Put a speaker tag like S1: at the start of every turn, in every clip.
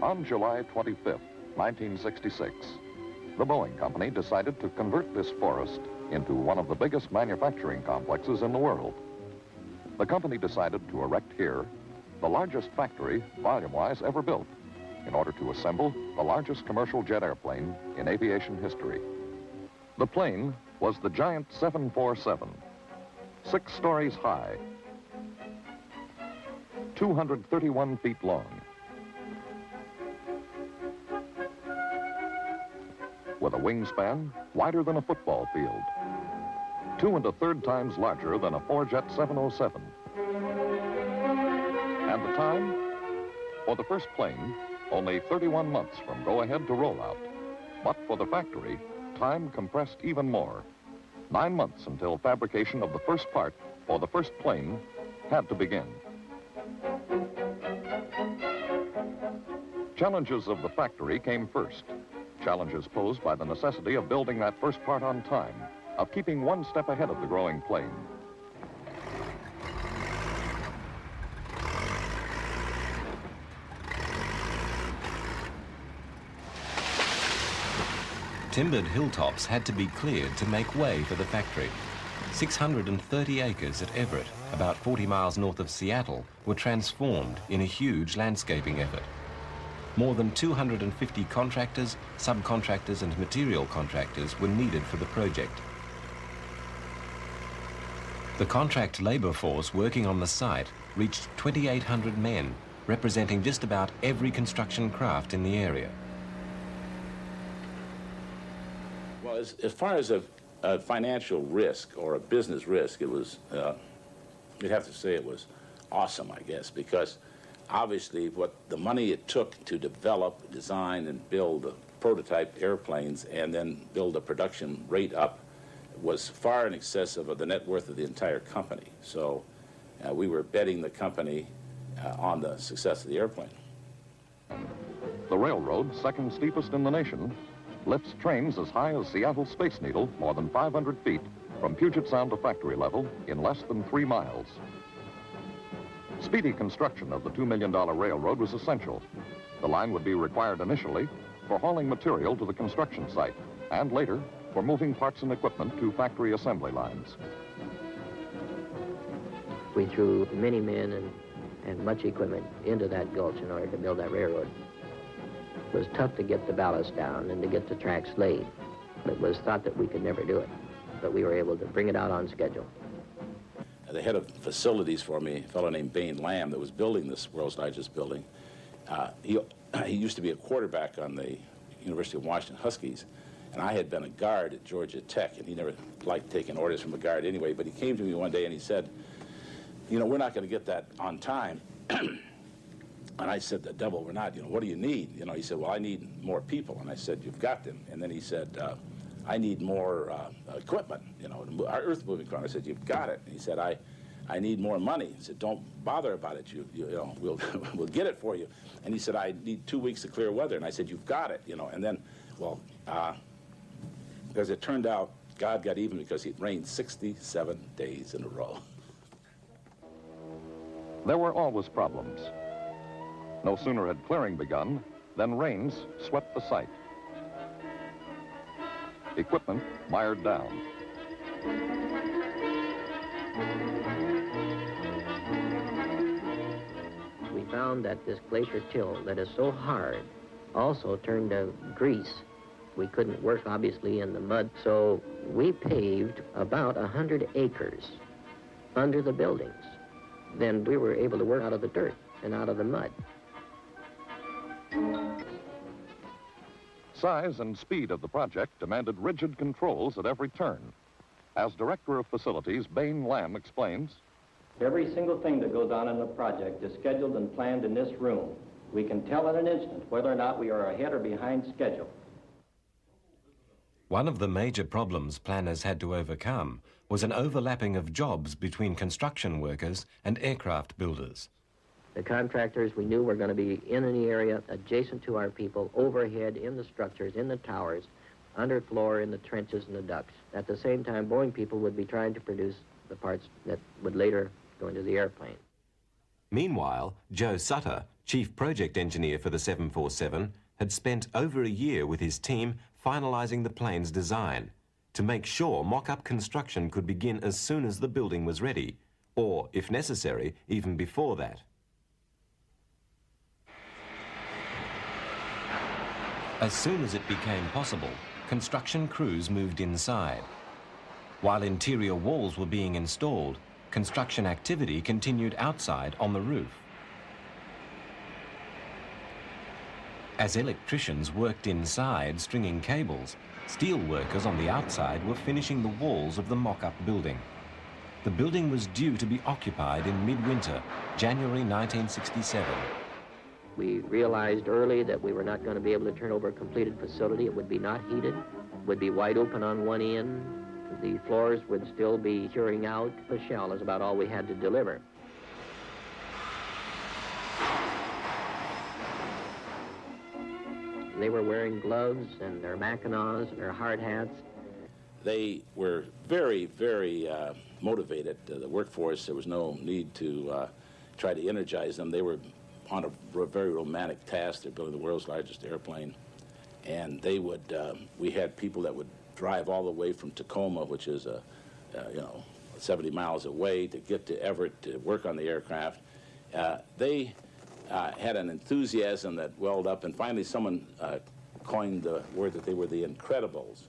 S1: On July 25th, 1966, the Boeing company decided to convert this forest into one of the biggest manufacturing complexes in the world. The company decided to erect here the largest factory, volume-wise, ever built in order to assemble the largest commercial jet airplane in aviation history. The plane was the giant 747, 6 stories high, 231 feet long, with a wingspan wider than a football field, 2 1/3 times larger than a 4-jet 707. And the time? For the first plane, only 31 months from go-ahead to rollout. But for the factory, time compressed even more. 9 months until fabrication of the first part for the first plane had to begin. Challenges of the factory came first. Challenges posed by the necessity of building that first part on time, of keeping one step ahead of the growing plane.
S2: Timbered hilltops had to be cleared to make way for the factory. 630 acres at Everett, about 40 miles north of Seattle, were transformed in a huge landscaping effort. More than 250 contractors, subcontractors and material contractors were needed for the project. The contract labor force working on the site reached 2,800 men, representing just about every construction craft in the area.
S3: Well, as far as a financial risk or a business risk, it was, you'd have to say it was awesome, I guess, because obviously what the money it took to develop, design, and build prototype airplanes and then build a production rate up was far in excess of the net worth of the entire company. So we were betting the company on the success of the airplane.
S1: The railroad, second steepest in the nation, lifts trains as high as Seattle's Space Needle, more than 500 feet, from Puget Sound to factory level in less than 3 miles. Speedy construction of the $2 million railroad was essential. The line would be required initially for hauling material to the construction site, and later for moving parts and equipment to factory assembly lines.
S4: We threw many men and much equipment into that gulch in order to build that railroad. It was tough to get the ballast down and to get the tracks laid. It was thought that we could never do it, but we were able to bring it out on schedule.
S3: The head of facilities for me, a fellow named Bain Lamb, that was building this world's largest building, he used to be a quarterback on the University of Washington Huskies, and I had been a guard at Georgia Tech, and he never liked taking orders from a guard anyway, but he came to me one day and he said, you know, we're not going to get that on time. And I said, the devil, we're not, you know, what do you need? You know, he said, well, I need more people. And I said, you've got them. And then he said, I need more equipment, you know, our earth-moving equipment. I said, you've got it. And he said, I need more money. He said, don't bother about it. You know, we'll get it for you. And he said, I need 2 weeks of clear weather. And I said, you've got it, you know. And then, well, as it turned out, God got even because it rained 67 days in a row.
S1: There were always problems. No sooner had clearing begun than rains swept the site. Equipment mired down.
S4: We found that this glacier till that is so hard also turned to grease. We couldn't work, obviously, in the mud, so we paved about 100 acres under the buildings. Then we were able to work out of the dirt and out of the mud.
S1: Size and speed of the project demanded rigid controls at every turn. As Director of Facilities, Bain Lamb explains,
S5: every single thing that goes on in the project is scheduled and planned in this room. We can tell in an instant whether or not we are ahead or behind schedule.
S2: One of the major problems planners had to overcome was an overlapping of jobs between construction workers and aircraft builders.
S4: The contractors we knew were going to be in the area adjacent to our people, overhead in the structures, in the towers, underfloor in the trenches and the ducts. At the same time, Boeing people would be trying to produce the parts that would later go into the airplane.
S2: Meanwhile, Joe Sutter, chief project engineer for the 747, had spent over a year with his team finalizing the plane's design to make sure mock-up construction could begin as soon as the building was ready, or, if necessary, even before that. As soon as it became possible, construction crews moved inside. While interior walls were being installed, construction activity continued outside on the roof. As electricians worked inside stringing cables, steel workers on the outside were finishing the walls of the mock-up building. The building was due to be occupied in midwinter, January 1967.
S4: We realized early that we were not going to be able to turn over a completed facility. It would be not heated, would be wide open on one end. The floors would still be curing out. The shell is about all we had to deliver. They were wearing gloves and their mackinaws and their hard hats.
S3: They were very, very motivated, the workforce. There was no need to try to energize them. They were on a very romantic task. They're building the world's largest airplane. And they would, we had people that would drive all the way from Tacoma, which is, 70 miles away, to get to Everett to work on the aircraft. They had an enthusiasm that welled up, and finally someone coined the word that they were the Incredibles.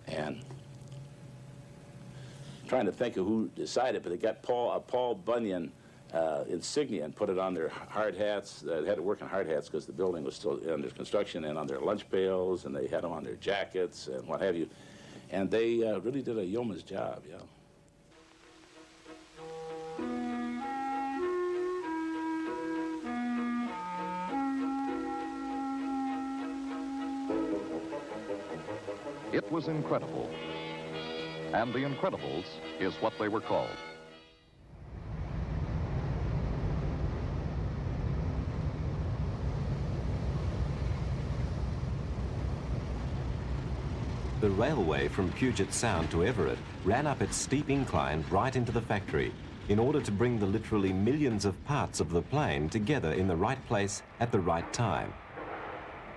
S3: And I'm trying to think of who decided, but they got Paul Bunyan insignia and put it on their hard hats. They had to work on hard hats because the building was still under construction, and on their lunch pails, and they had them on their jackets and what have you. And they really did a yeoman's job, yeah.
S1: It was incredible. And the Incredibles is what they were called.
S2: The railway from Puget Sound to Everett ran up its steep incline right into the factory in order to bring the literally millions of parts of the plane together in the right place at the right time.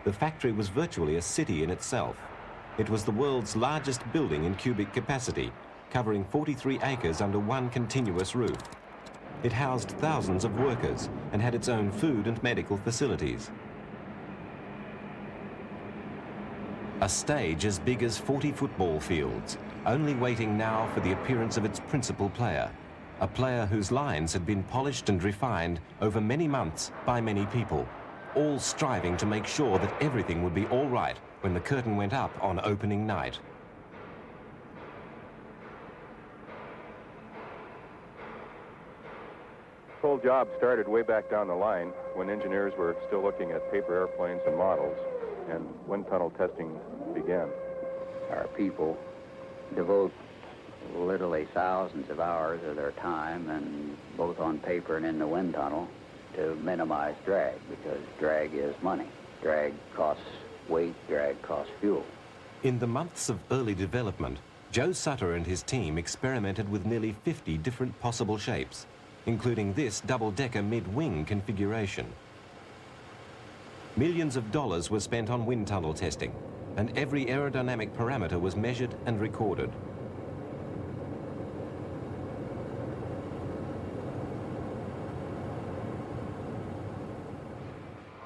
S2: The factory was virtually a city in itself. It was the world's largest building in cubic capacity, covering 43 acres under one continuous roof. It housed thousands of workers and had its own food and medical facilities. A stage as big as 40 football fields, only waiting now for the appearance of its principal player, a player whose lines had been polished and refined over many months by many people, all striving to make sure that everything would be all right when the curtain went up on opening night.
S6: The whole job started way back down the line when engineers were still looking at paper airplanes and models, and wind tunnel testing began.
S7: Our people devote literally thousands of hours of their time, and both on paper and in the wind tunnel, to minimize drag, because drag is money. Drag costs weight, drag costs fuel.
S2: In the months of early development, Joe Sutter and his team experimented with nearly 50 different possible shapes, including this double-decker mid-wing configuration. Millions of dollars were spent on wind tunnel testing, and every aerodynamic parameter was measured and recorded.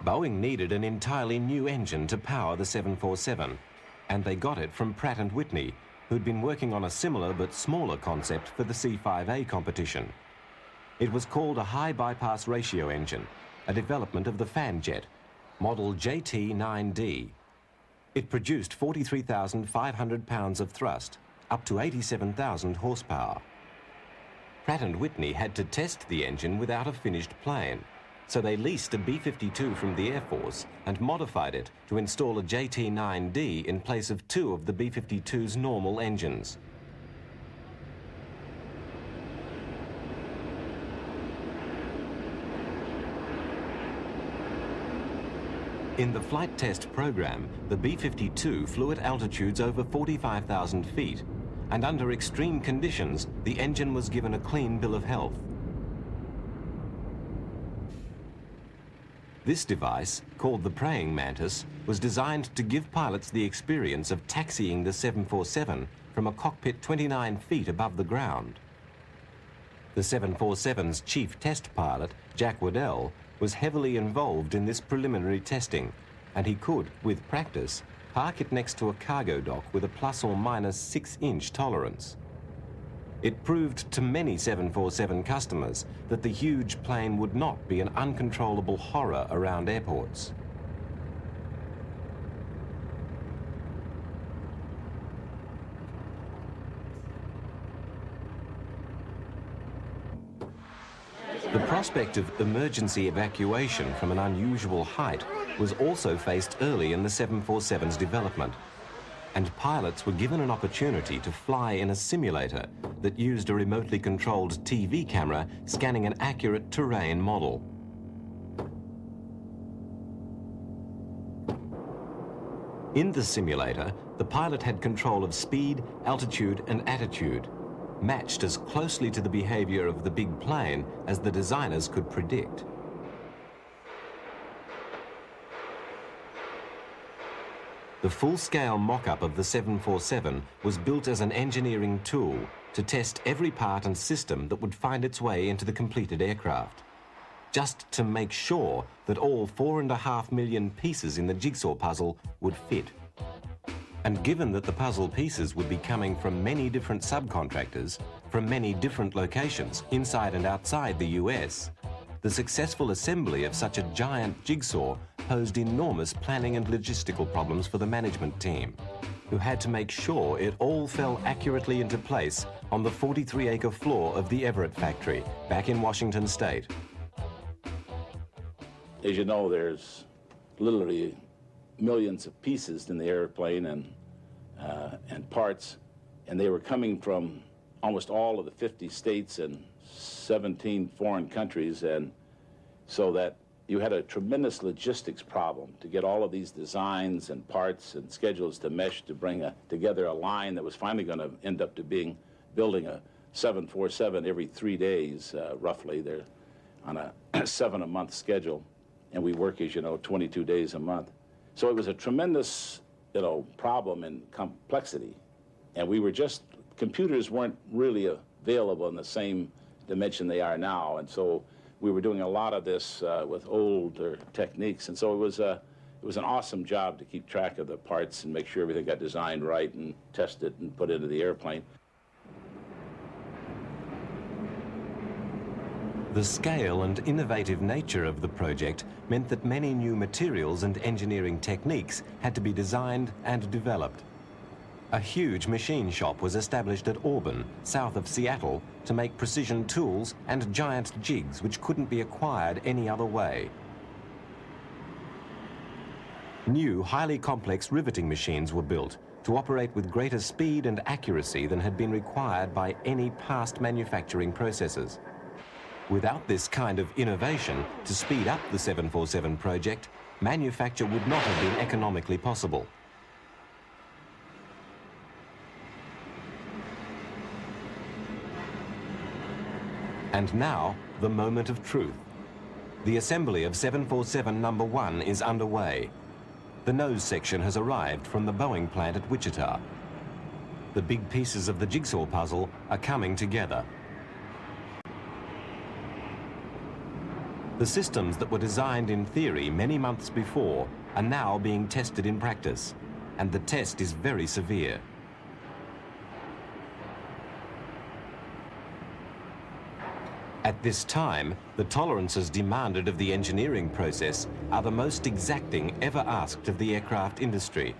S2: Boeing needed an entirely new engine to power the 747, and they got it from Pratt & Whitney, who'd been working on a similar but smaller concept for the C-5A competition. It was called a high bypass ratio engine, a development of the fan jet, model JT-9D. It produced 43,500 pounds of thrust, up to 87,000 horsepower. Pratt & Whitney had to test the engine without a finished plane, so they leased a B-52 from the Air Force and modified it to install a JT-9D in place of two of the B-52's normal engines. In the flight test program, the B-52 flew at altitudes over 45,000 feet, and under extreme conditions, the engine was given a clean bill of health. This device, called the praying mantis, was designed to give pilots the experience of taxiing the 747 from a cockpit 29 feet above the ground. The 747's chief test pilot, Jack Waddell, was heavily involved in this preliminary testing, and he could, with practice, park it next to a cargo dock with a plus or minus 6-inch tolerance. It proved to many 747 customers that the huge plane would not be an uncontrollable horror around airports. The prospect of emergency evacuation from an unusual height was also faced early in the 747's development, and pilots were given an opportunity to fly in a simulator that used a remotely controlled TV camera scanning an accurate terrain model. In the simulator, the pilot had control of speed, altitude, and attitude, matched as closely to the behavior of the big plane as the designers could predict. The full-scale mock-up of the 747 was built as an engineering tool to test every part and system that would find its way into the completed aircraft, just to make sure that all 4.5 million pieces in the jigsaw puzzle would fit. And given that the puzzle pieces would be coming from many different subcontractors, from many different locations inside and outside the US, the successful assembly of such a giant jigsaw posed enormous planning and logistical problems for the management team, who had to make sure it all fell accurately into place on the 43-acre floor of the Everett factory back in Washington State.
S3: As you know, there's literally millions of pieces in the airplane and parts, and they were coming from almost all of the 50 states and 17 foreign countries, and so that you had a tremendous logistics problem to get all of these designs and parts and schedules to mesh to bring together a line that was finally going to end up to building a 747 every 3 days, roughly. They're on a 7-a-month schedule, and we work, as you know, 22 days a month. So it was a tremendous, problem and complexity, and we were computers weren't really available in the same dimension they are now, and so we were doing a lot of this with older techniques, and so it was an awesome job to keep track of the parts and make sure everything got designed right and tested and put into the airplane.
S2: The scale and innovative nature of the project meant that many new materials and engineering techniques had to be designed and developed. A huge machine shop was established at Auburn, south of Seattle, to make precision tools and giant jigs which couldn't be acquired any other way. New, highly complex riveting machines were built to operate with greater speed and accuracy than had been required by any past manufacturing processes. Without this kind of innovation to speed up the 747 project, manufacture would not have been economically possible. And now, the moment of truth. The assembly of 747 number 1 is underway. The nose section has arrived from the Boeing plant at Wichita. The big pieces of the jigsaw puzzle are coming together. The systems that were designed in theory many months before are now being tested in practice, and the test is very severe. At this time, the tolerances demanded of the engineering process are the most exacting ever asked of the aircraft industry.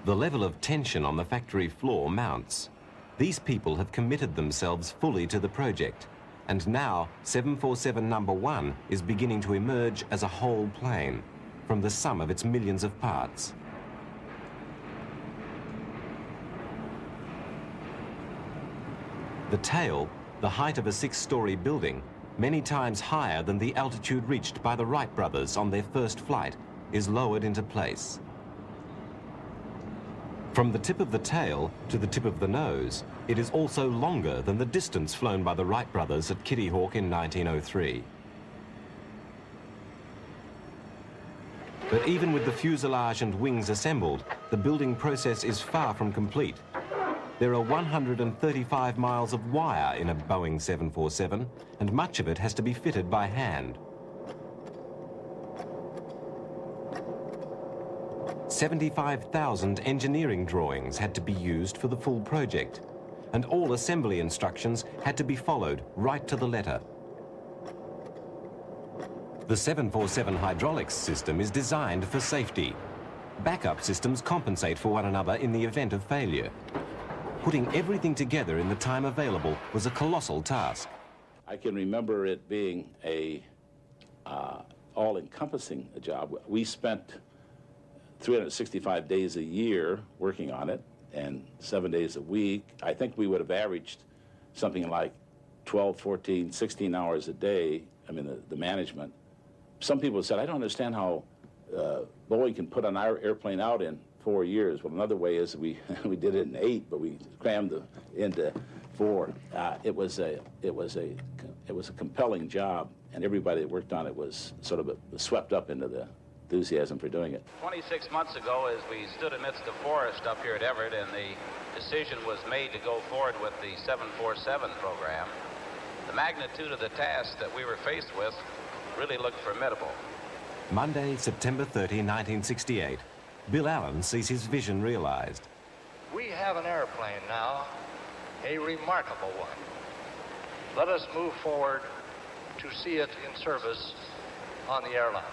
S2: The level of tension on the factory floor mounts. These people have committed themselves fully to the project, and now 747 number 1 is beginning to emerge as a whole plane from the sum of its millions of parts. The tail, the height of a 6-story building, many times higher than the altitude reached by the Wright brothers on their first flight, is lowered into place. From the tip of the tail to the tip of the nose, it is also longer than the distance flown by the Wright brothers at Kitty Hawk in 1903. But even with the fuselage and wings assembled, the building process is far from complete. There are 135 miles of wire in a Boeing 747, and much of it has to be fitted by hand. 75,000 engineering drawings had to be used for the full project, and all assembly instructions had to be followed right to the letter. The 747 hydraulics system is designed for safety. Backup systems compensate for one another in the event of failure. Putting everything together in the time available was a colossal task.
S3: I can remember it being a all-encompassing job. We spent 365 days a year working on it, and 7 days a week. I think we would have averaged something like 12, 14, 16 hours a day, I mean, the management. Some people said, I don't understand how Boeing can put an airplane out in 4 years. Well, another way is we did it in 8, but we crammed it into 4. It was a compelling job, and everybody that worked on it was sort of swept up into the enthusiasm for doing it.
S8: 26 months ago, as we stood amidst the forest up here at Everett, and the decision was made to go forward with the 747 program, the magnitude of the task that we were faced with really looked formidable.
S2: Monday, September 30, 1968. Bill Allen sees his vision realized.
S9: We have an airplane now, a remarkable one. Let us move forward to see it in service on the airlines.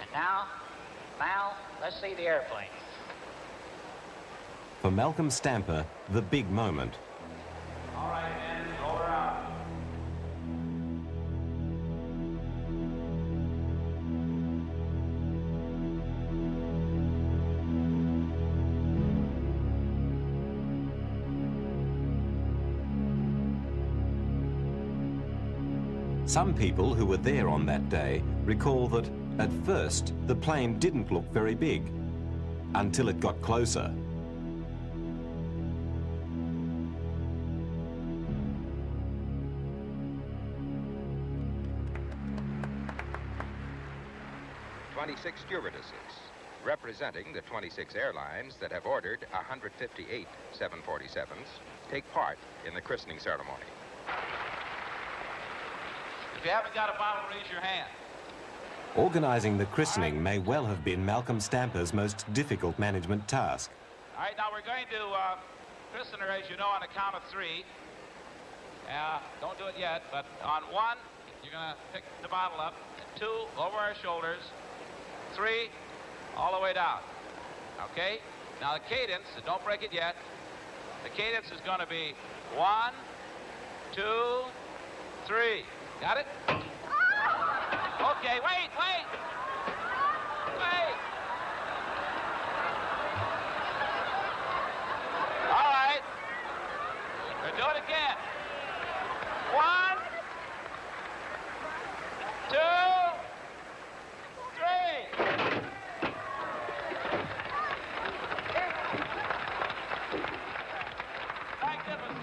S10: And now, Mal, let's see the airplane.
S2: For Malcolm Stamper, the big moment.
S8: All right, men, roll her out.
S2: Some people who were there on that day recall that, at first, the plane didn't look very big, until it got closer.
S11: Stewardesses, representing the 26 airlines that have ordered 158 747s, take part in the christening ceremony.
S8: If you haven't got a bottle, raise your hand.
S2: Organizing the christening may well have been Malcolm Stamper's most difficult management task.
S8: All right, now we're going to christen her, as you know, on the count of 3. Don't do it yet, but on 1, you're going to pick the bottle up. 2, over our shoulders. 3, all the way down. Okay? Now the cadence, don't break it yet. The cadence is going to be 1, 2, 3. Got it? Okay, wait. All right. We'll do it again. 1, 2, 3. Magnificent.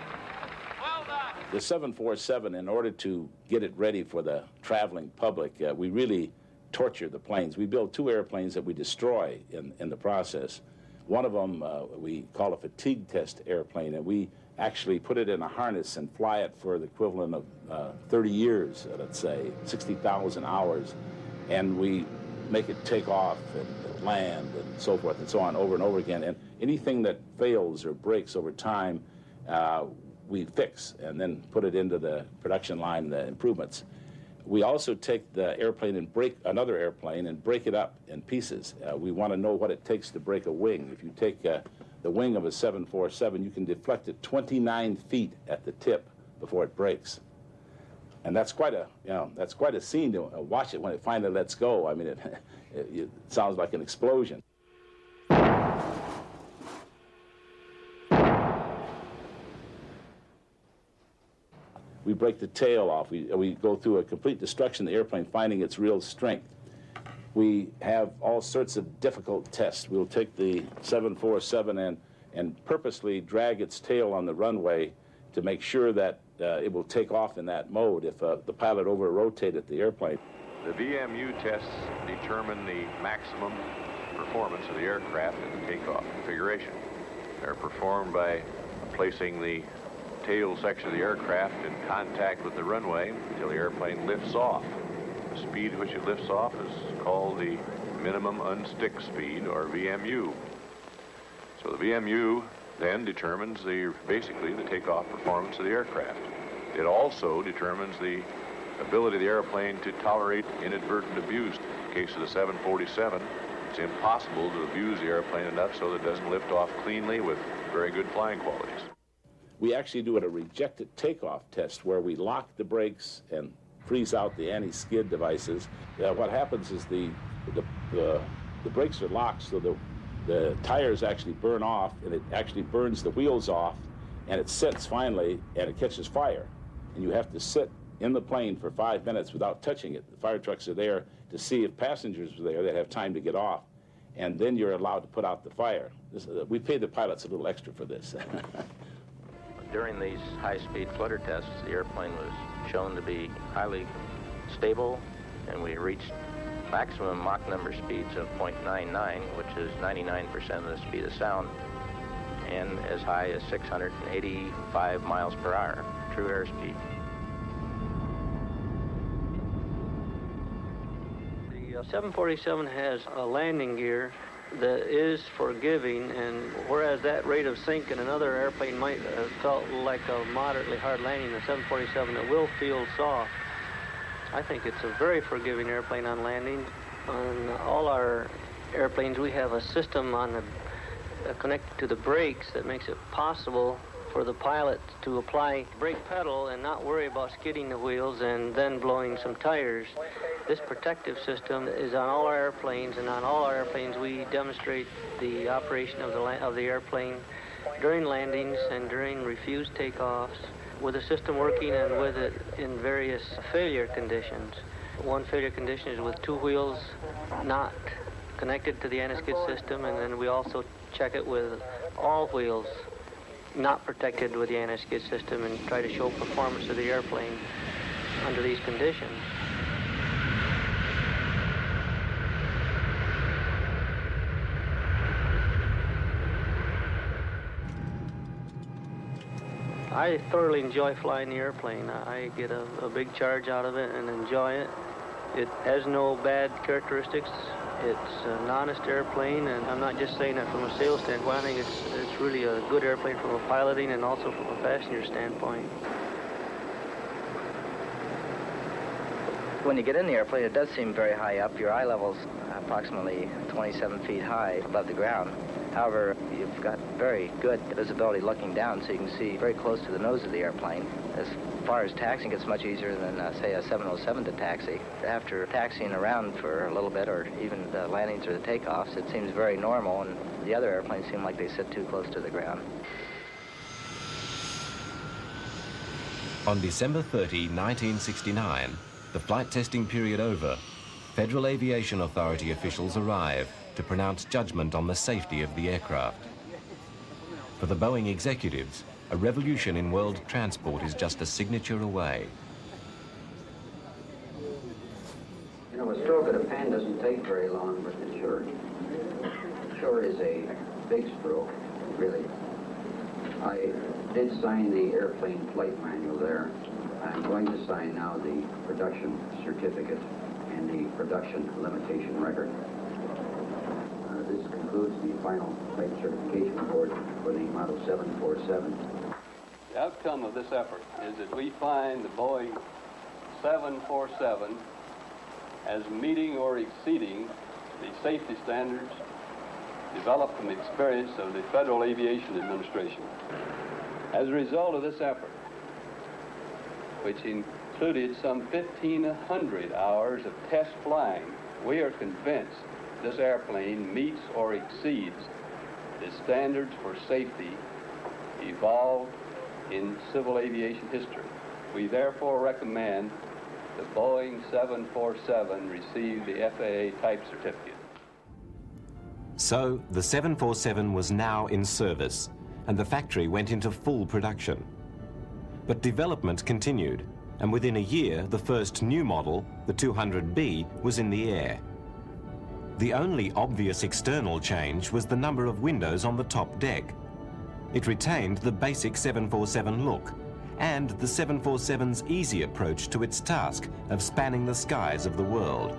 S8: Well done.
S3: The 747, in order to get it ready for the traveling public, we really torture the planes. We build 2 airplanes that we destroy in the process. One of them we call a fatigue test airplane, and we actually put it in a harness and fly it for the equivalent of 30 years, let's say, 60,000 hours. And we make it take off and land and so forth and so on over and over again. And anything that fails or breaks over time, we fix and then put it into the production line, the improvements. We also take the airplane and break another airplane and break it up in pieces. We want to know what it takes to break a wing. If you take the wing of a 747, you can deflect it 29 feet at the tip before it breaks. And that's quite a scene to watch it when it finally lets go. I mean, it sounds like an explosion. We break the tail off. We go through a complete destruction of the airplane, finding its real strength. We have all sorts of difficult tests. We'll take the 747 and purposely drag its tail on the runway to make sure that it will take off in that mode if the pilot over-rotated the airplane.
S6: The VMU tests determine the maximum performance of the aircraft in the takeoff configuration. They're performed by placing the tail section of the aircraft in contact with the runway until the airplane lifts off. The speed at which it lifts off is called the minimum unstick speed, or VMU. So the VMU then determines basically the takeoff performance of the aircraft. It also determines the ability of the airplane to tolerate inadvertent abuse. In the case of the 747, it's impossible to abuse the airplane enough so that it doesn't lift off cleanly with very good flying qualities.
S3: We actually do a rejected takeoff test where we lock the brakes and freeze out the anti-skid devices. What happens is the brakes are locked, so the tires actually burn off, and it actually burns the wheels off, and it sits finally, and it catches fire. And you have to sit in the plane for 5 minutes without touching it. The fire trucks are there to see if passengers are there that have time to get off, and then you're allowed to put out the fire. We pay the pilots a little extra for this.
S5: During these high-speed flutter tests, the airplane was shown to be highly stable, and we reached maximum Mach number speeds of 0.99, which is 99% of the speed of sound, and as high as 685 miles per hour, true airspeed. The 747 has a landing gear that is forgiving, and whereas that rate of sink in another airplane might have felt like a moderately hard landing, the 747, it will feel soft. I think it's a very forgiving airplane on landing. On all our airplanes, we have a system on the connected to the brakes that makes it possible for the pilot to apply brake pedal and not worry about skidding the wheels and then blowing some tires. This protective system is on all our airplanes, and on all our airplanes we demonstrate the operation of the airplane during landings and during refused takeoffs, with the system working and with it in various failure conditions. One failure condition is with two wheels not connected to the anti-skid system, and then we also check it with all wheels not protected with the anti-skid system and try to show performance of the airplane under these conditions. I thoroughly enjoy flying the airplane. I get a big charge out of it and enjoy it. It has no bad characteristics. It's an honest airplane, and I'm not just saying that from a sales standpoint. I think it's really a good airplane from a piloting and also from a passenger standpoint.
S12: When you get in the airplane, it does seem very high up. Your eye level's approximately 27 feet high above the ground. However, you've got very good visibility looking down, so you can see very close to the nose of the airplane. As far as taxiing, it's much easier than, say, a 707 to taxi. After taxiing around for a little bit, or even the landings or the takeoffs, it seems very normal, and the other airplanes seem like they sit too close to the ground.
S2: On December 30, 1969, the flight testing period over, Federal Aviation Authority officials arrive to pronounce judgment on the safety of the aircraft. For the Boeing executives, a revolution in world transport is just a signature away.
S7: You know, a stroke of the pen doesn't take very long, but it sure is a big stroke, really. I did sign the airplane flight manual there. I'm going to sign now the production certificate and the production limitation record. This concludes the final flight certification report for the Model 747.
S13: The outcome of this effort is that we find the Boeing 747 as meeting or exceeding the safety standards developed from the experience of the Federal Aviation Administration. As a result of this effort, which included some 1,500 hours of test flying, we are convinced this airplane meets or exceeds the standards for safety evolved in civil aviation history. We therefore recommend the Boeing 747 receive the FAA type certificate.
S2: So the 747 was now in service, and the factory went into full production. But development continued, and within a year, the first new model, the 200B, was in the air. The only obvious external change was the number of windows on the top deck. It retained the basic 747 look, and the 747's easy approach to its task of spanning the skies of the world.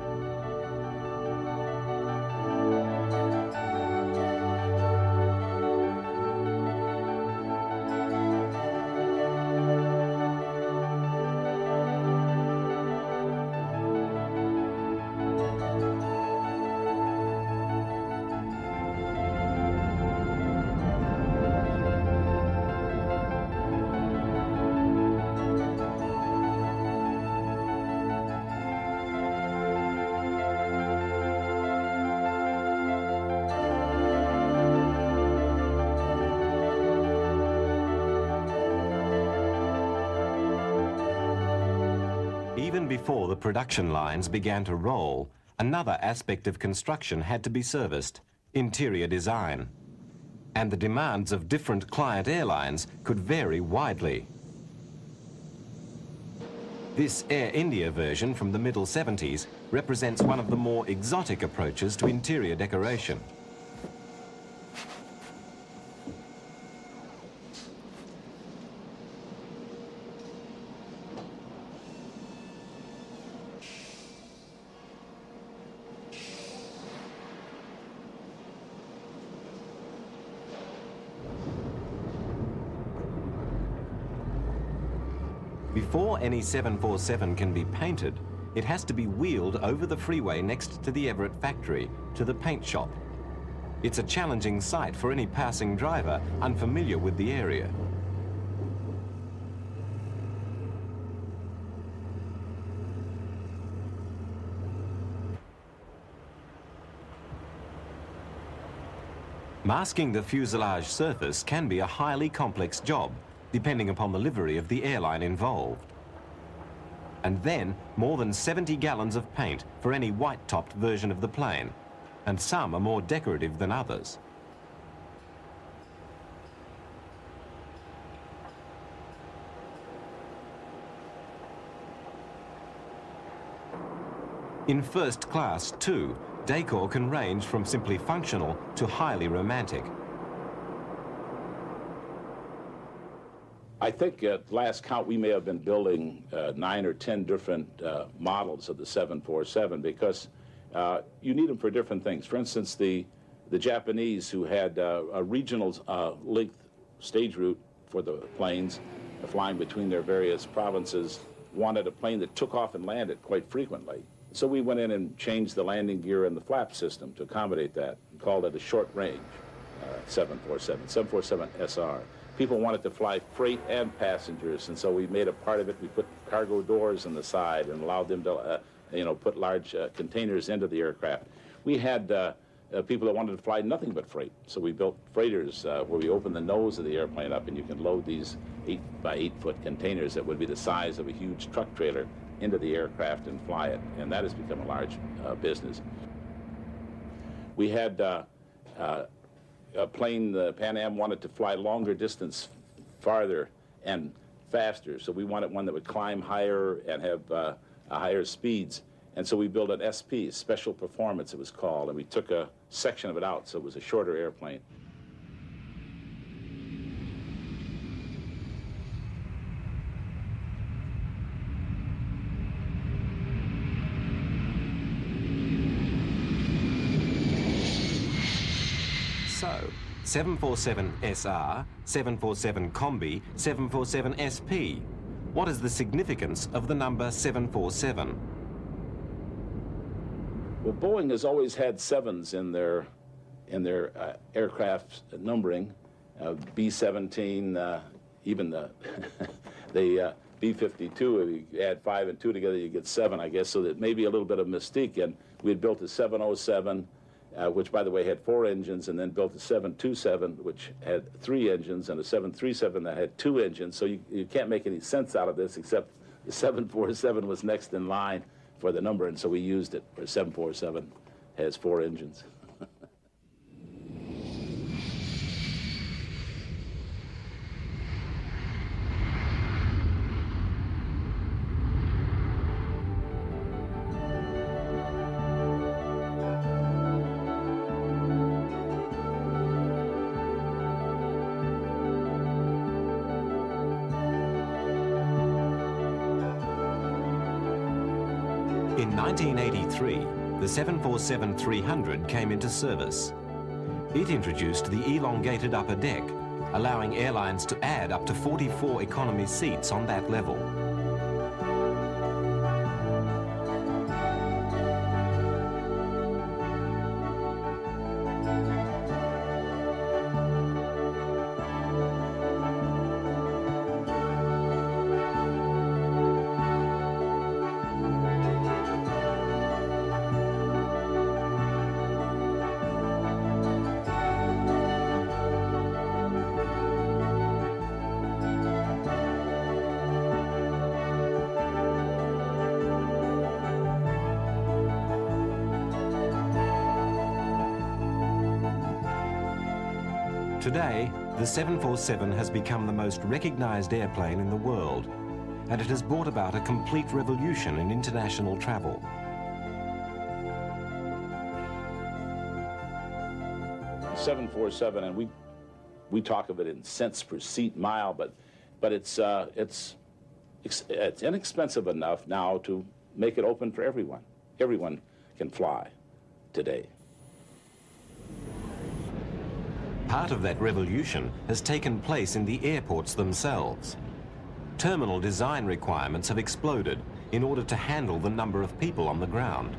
S2: Even before the production lines began to roll, another aspect of construction had to be serviced: interior design. And the demands of different client airlines could vary widely. This Air India version from the middle 70s represents one of the more exotic approaches to interior decoration. Before any 747 can be painted, it has to be wheeled over the freeway next to the Everett factory to the paint shop. It's a challenging sight for any passing driver unfamiliar with the area. Masking the fuselage surface can be a highly complex job, depending upon the livery of the airline involved. And then, more than 70 gallons of paint for any white-topped version of the plane, and some are more decorative than others. In first class, too, decor can range from simply functional to highly romantic.
S3: I think at last count we may have been building 9 or 10 different models of the 747 because you need them for different things. For instance, the Japanese, who had a regional length stage route for the planes flying between their various provinces, wanted a plane that took off and landed quite frequently. So we went in and changed the landing gear and the flap system to accommodate that and called it a short range 747, 747 SR. People wanted to fly freight and passengers, and so we made a part of it. We put cargo doors on the side and allowed them to, put large containers into the aircraft. We had people that wanted to fly nothing but freight, so we built freighters where we opened the nose of the airplane up, and you can load these 8 by 8 foot containers that would be the size of a huge truck trailer into the aircraft and fly it, and that has become a large business. We had a plane, the Pan Am, wanted to fly longer distance, farther and faster. So we wanted one that would climb higher and have higher speeds. And so we built an SP, Special Performance it was called, and we took a section of it out so it was a shorter airplane.
S2: So, 747 SR, 747 Combi, 747 SP. What is the significance of the number 747?
S3: Well, Boeing has always had 7s in their aircraft numbering. B-17, even the B-52, if you add 5 and 2 together, you get 7, I guess, so that maybe a little bit of mystique. And we had built a 707, which, by the way, had 4 engines, and then built a 727, which had 3 engines, and a 737 that had 2 engines. So you can't make any sense out of this, except the 747 was next in line for the number, and so we used it, where 747 has 4 engines.
S2: In 1983, the 747-300 came into service. It introduced the elongated upper deck, allowing airlines to add up to 44 economy seats on that level. Today, the 747 has become the most recognized airplane in the world, and it has brought about a complete revolution in international travel.
S3: The 747, and we talk of it in cents per seat mile, but it's inexpensive enough now to make it open for everyone. Everyone can fly today.
S2: Part of that revolution has taken place in the airports themselves. Terminal design requirements have exploded in order to handle the number of people on the ground.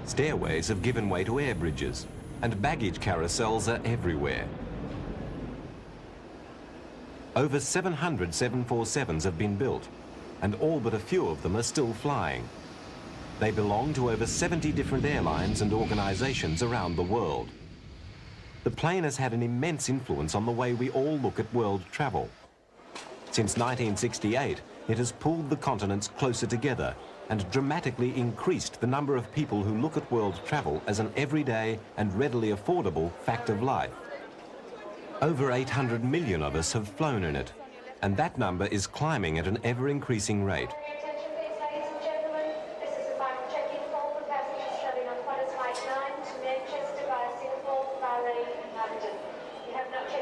S2: Stairways have given way to air bridges, and baggage carousels are everywhere. Over 700 747s have been built, and all but a few of them are still flying. They belong to over 70 different airlines and organizations around the world. The plane has had an immense influence on the way we all look at world travel. Since 1968, it has pulled the continents closer together and dramatically increased the number of people who look at world travel as an everyday and readily affordable fact of life. Over 800 million of us have flown in it, and that number is climbing at an ever-increasing rate.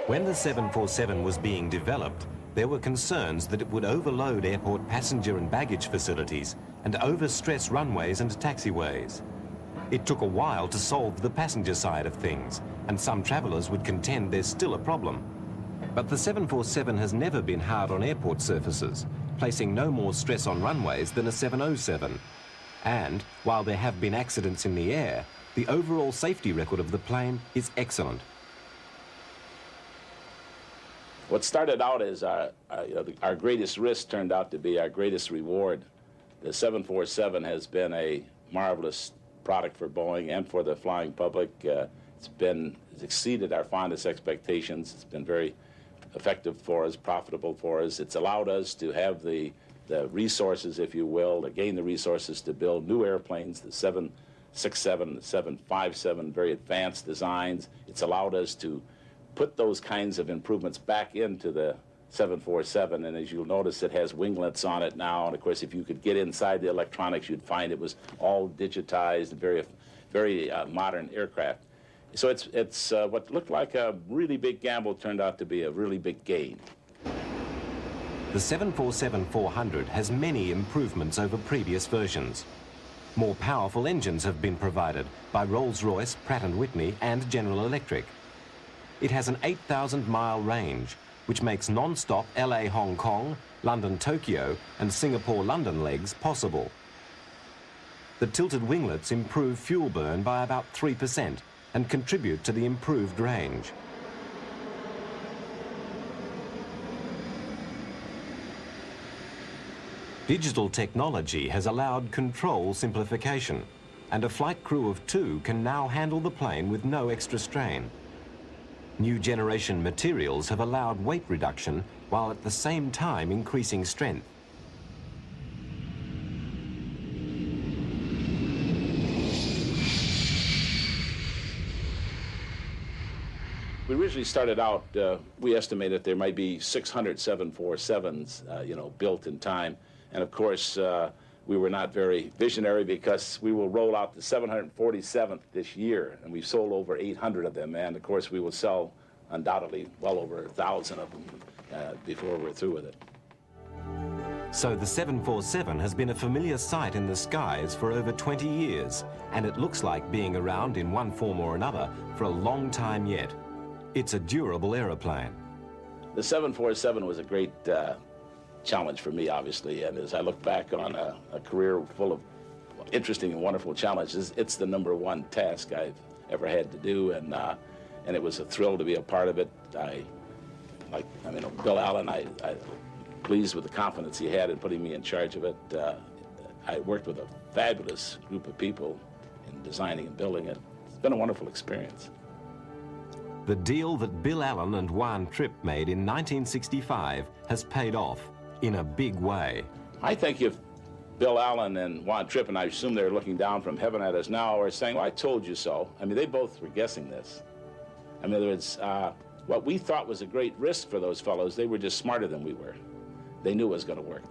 S2: When the 747 was being developed, there were concerns that it would overload airport passenger and baggage facilities and overstress runways and taxiways. It took a while to solve the passenger side of things, and some travellers would contend there's still a problem. But the 747 has never been hard on airport surfaces, placing no more stress on runways than a 707. And while there have been accidents in the air, the overall safety record of the plane is excellent.
S3: What started out as our greatest risk turned out to be our greatest reward. The 747 has been a marvelous product for Boeing and for the flying public. It's exceeded our fondest expectations. It's been very effective for us, profitable for us. It's allowed us to have the resources, if you will, to gain the resources to build new airplanes, the 767, the 757, very advanced designs. It's allowed us to put those kinds of improvements back into the 747, and as you'll notice, it has winglets on it now, and of course, if you could get inside the electronics, you'd find it was all digitized, very modern aircraft. So it's what looked like a really big gamble turned out to be a really big gain.
S2: The 747-400 has many improvements over previous versions. More powerful engines have been provided by Rolls-Royce, Pratt & Whitney, and General Electric. It has an 8,000-mile range, which makes non-stop LA-Hong Kong, London-Tokyo, and Singapore-London legs possible. The tilted winglets improve fuel burn by about 3% and contribute to the improved range. Digital technology has allowed control simplification, and a flight crew of 2 can now handle the plane with no extra strain. New generation materials have allowed weight reduction while at the same time increasing strength.
S3: We originally started out, we estimated there might be 600 747s, built in time. And of course, we were not very visionary because we will roll out the 747th this year, and we've sold over 800 of them. And of course, we will sell undoubtedly well over 1,000 of them before we're through with it.
S2: So the 747 has been a familiar sight in the skies for over 20 years, and it looks like being around in one form or another for a long time yet. It's a durable aeroplane.
S3: The 747 was a great challenge for me, obviously, and as I look back on a career full of interesting and wonderful challenges, it's the #1 task I've ever had to do, and it was a thrill to be a part of it. Bill Allen, I pleased with the confidence he had in putting me in charge of it. I worked with a fabulous group of people in designing and building it. It's been a wonderful experience.
S2: The deal that Bill Allen and Juan Trippe made in 1965 has paid off in a big way.
S3: I think if Bill Allen and Juan Trippe, and I assume they're looking down from heaven at us now, are saying, well, I told you so. I mean, they both were guessing this. I mean, in other words, what we thought was a great risk for those fellows, they were just smarter than we were. They knew it was going to work.